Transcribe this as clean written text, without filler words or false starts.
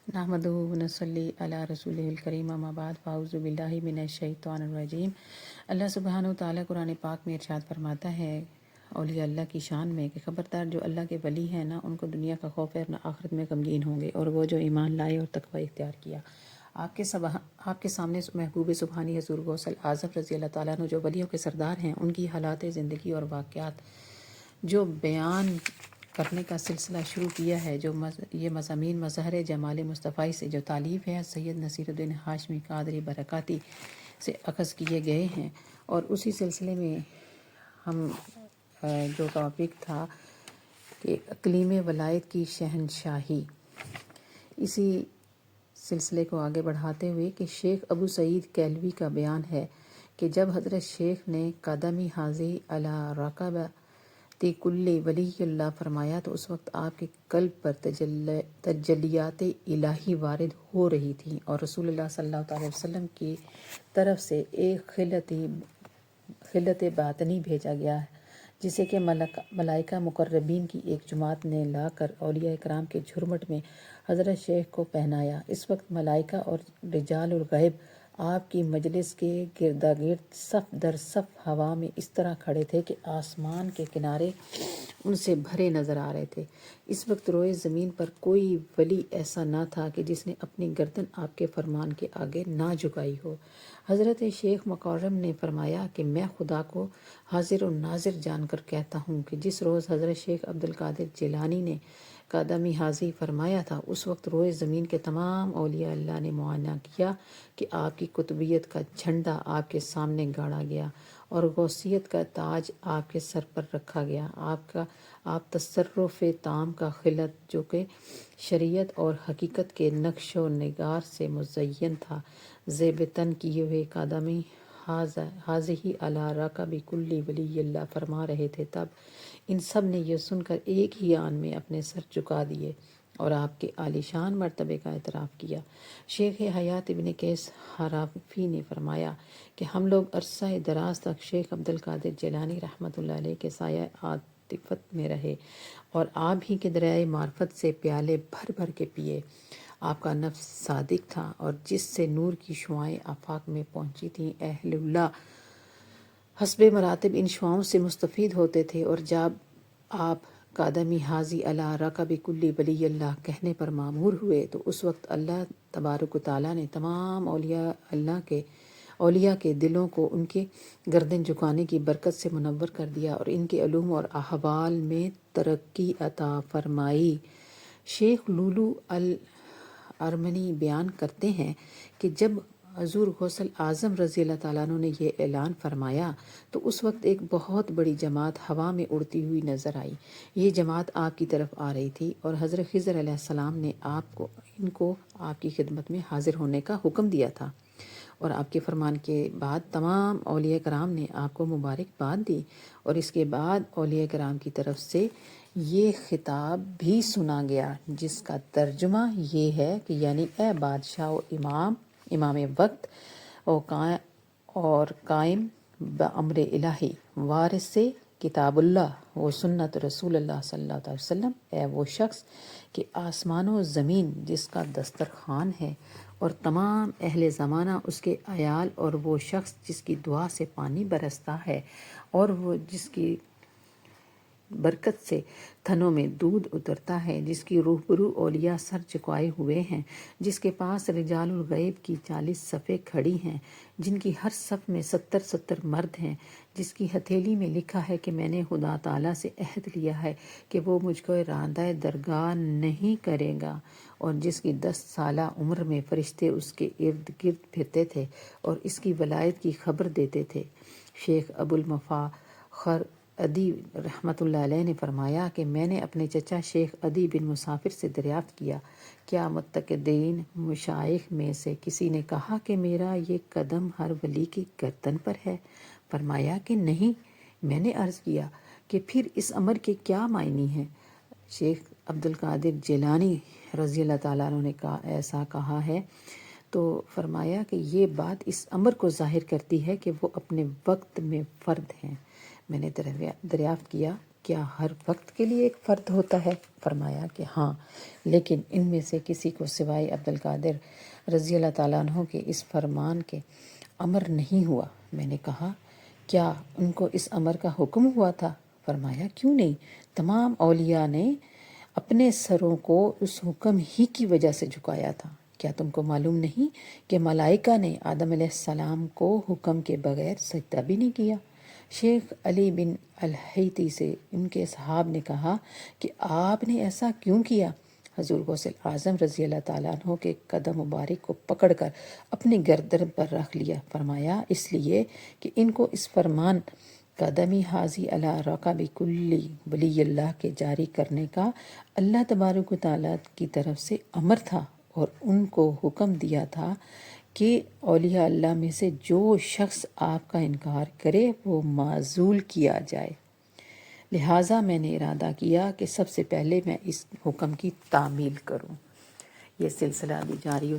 नहमदुहु व नसल्ली अला रसूलिहिल करीम अम्मा बाद फ़ाऊज़ु बिल्लाहि मिनश शैतानिर रजीम। अल्लाह सुब्हानहु तआला कुरान पाक में इरशाद फरमाता है औलिया अल्लाह की शान में कि खबरदार जो अल्लाह के वली हैं ना, उनको दुनिया का खौफ है, ना आखिरत में गमगीन होंगे। और वो जो ईमान लाए और तकवा इख्तियार किया। आपके सामने महबूब सुबहानी हज़ूर गौसल आज़म रज़ी अल्लाह ताला अन्हु जो वलियों के सरदार हैं, उनकी हालात ज़िंदगी और वाक़यात जो बयान करने का सिलसिला शुरू किया है। ये मज़ामीन मज़हर जमाल मुस्तफ़ाई से जो तालीफ़ है सैयद नसीरुद्दीन हाशमी कादरी बरकाती से अख़ज़ किए गए हैं। और उसी सिलसिले में हम जो टॉपिक था कि इक़लीम वलायत की शहनशाही, इसी सिलसिले को आगे बढ़ाते हुए कि शेख अबू सईद कैलवी का बयान है कि जब हज़रत शेख ने कदमी हाजी अला रकबा कुल्ली वलील्लाह फरमाया तो उस वक्त आपके कल्ब पर तजल्लियात इलाही वारिद हो रही थी और रसूलुल्लाह सल्लल्लाहु अलैहि वसल्लम की तरफ से एक खिलत बातनी भेजा गया है, जिसे कि मलाइका मुकर्रबीन की एक जमात ने लाकर औलिया इकराम के झुरमट में हज़रत शेख को पहनाया। इस वक्त मलाइका और रिजाल और गैब आपकी मजलिस के गिरदागिर्द सफ़ दर सफ़ हवा में इस तरह खड़े थे कि आसमान के किनारे उनसे भरे नज़र आ रहे थे। इस वक्त रोए ज़मीन पर कोई वली ऐसा ना था कि जिसने अपनी गर्दन आपके फरमान के आगे ना झुकाई हो। हज़रत शेख मुकर्रम ने फरमाया कि मैं खुदा को हाजिर और नाजिर जानकर कहता हूँ कि जिस रोज़ हज़रत शेख अब्दुल कादिर जिलानी ने कदमी हाजी फरमाया था, उस वक्त रोए ज़मीन के तमाम औलिया अल्लाह ने मुआयना किया कि आपकी कुतुबियत का झंडा आपके सामने गाड़ा गया और गौसियत का ताज आपके सर पर रखा गया। आप तसर्रुफ़ ताम का खिलत जो कि शरीयत और हकीकत के नक्श व निगार से मुज़य्यन था, ज़ेबतन किए हुए कदमी हाज़िही अला रकबी कुल्ली वलील्लाह फरमा रहे थे। तब इन सब ने यह सुनकर एक ही आन में अपने सर झुका दिए और आपके आलीशान मर्तबे का एतराफ़ किया। शेख हयात इब्न कैस हराफी ने फरमाया कि हम लोग अरसा दराज तक शेख अब्दुल कादिर जिलानी रहमतुल्लाह अलैह के साया आतिफत में रहे और आप ही के दरियाए मार्फत से प्याले भर भर के पिए। आपका नफ्स सादिक था और जिससे नूर की शुआएं आफाक में पहुंची थीं, अहलुल्लाह हस्बे मरातिब इन शुआओं से मुस्तफ़ीद होते थे। और जब आप कादमी हाजी अला रकबी कुल्ली वलील्लाह कहने पर मामूर हुए तो उस वक्त अल्लाह तबारक व तआला ने तमाम औलिया के दिलों को उनके गर्दन झुकाने की बरकत से मुनव्वर कर दिया और इनके अलूम और अहवाल में तरक्की अता फरमाई। शेख लूलू अल अरमनी बयान करते हैं कि जब हजूर गौसल आज़म रज़ी अल्लाह ताला अन्हु ने यह ऐलान फरमाया तो उस वक्त एक बहुत बड़ी जमात हवा में उड़ती हुई नज़र आई। ये जमात आपकी तरफ आ रही थी और हज़रत खिज़र अलैहिस्सलाम ने इनको आपकी खिदमत में हाजिर होने का हुक्म दिया था और आपके फरमान के बाद तमाम औलिया कराम ने आपको मुबारकबाद दी। और इसके बाद औलिया कराम की तरफ से ये खिताब भी सुना गया, जिसका तर्जुमा ये है कि यानी ए बादशाह इमाम वक्त और कायम बअम्र इलाही वारिस से किताबुल्लाह व सुन्नत रसूलुल्लाह सल्लल्लाहु अलैहि वसल्लम, ए वो शख्स कि आसमानों ज़मीन जिसका दस्तरखान है और तमाम अहले ज़माना उसके अयाल, और वो शख्स जिसकी दुआ से पानी बरसता है और वो जिसकी बरकत से थनों में दूध उतरता है, जिसकी रूबरू औलिया सर झुकाए हुए हैं, जिसके पास रिजालुल गैब की 40 सफ़े खड़ी हैं, जिनकी हर सफ़ में 70 मर्द हैं, जिसकी हथेली में लिखा है कि मैंने खुदा ताला से अहद लिया है कि वो मुझको रांदा दरगाह नहीं करेगा, और जिसकी 10 साला उम्र में फरिश्ते उसके इर्द गिर्द फिरते थे और इसकी वलायत की खबर देते थे। शेख अबुल मफाखर अदी रहमतुल्लाह अलैह ने फरमाया कि मैंने अपने चचा शेख अदी बिन मुसाफिर से दरियाफ्त किया, क्या मुत्तक़दीन मशाइख में से किसी ने कहा कि मेरा ये कदम हर वली की गर्दन पर है? फरमाया कि नहीं। मैंने अर्ज़ किया कि फिर इस अमर के क्या मायने हैं? शेख अब्दुल कादिर जिलानी रज़ी अल्लाह ताला अन्हु ने ऐसा कहा है तो फरमाया कि ये बात इस अमर को जाहिर करती है कि वो अपने वक्त में फ़र्द हैं। मैंने दरियाफ्त किया کیا ہر وقت کے لیے ایک فرد ہوتا ہے؟ فرمایا کہ ہاں، لیکن ان میں سے کسی کو سوائے عبدالقادر رضی اللہ تعالیٰ عنہ کے اس فرمان کے امر نہیں ہوا۔ میں نے کہا کیا ان کو اس امر کا حکم ہوا تھا؟ فرمایا کیوں نہیں، تمام اولیاء نے اپنے سروں کو اس حکم ہی کی وجہ سے جھکایا تھا۔ کیا تم کو معلوم نہیں کہ ملائکہ نے آدم علیہ السلام کو حکم کے بغیر سجدہ بھی نہیں کیا؟ شیخ علی بن الحیتی سے ان کے صحاب نے کہا کہ آپ نے ایسا کیوں کیا؟ حضور غوث اعظم رضی اللہ تعالیٰ عنہ کے قدم مبارک کو پکڑ کر اپنی گردن پر رکھ لیا۔ فرمایا اس لیے کہ ان کو اس فرمان قدمی حاضی علی رقب کلی ولی اللہ کے جاری کرنے کا اللہ تبارک و تعالیٰ کی طرف سے امر تھا، اور ان کو حکم دیا تھا کہ اولیاء اللہ میں سے جو شخص آپ کا انکار کرے وہ معزول کیا جائے۔ لہٰذا میں نے ارادہ کیا کہ سب سے پہلے میں اس حکم کی تعمیل کروں۔ یہ سلسلہ بھی جاری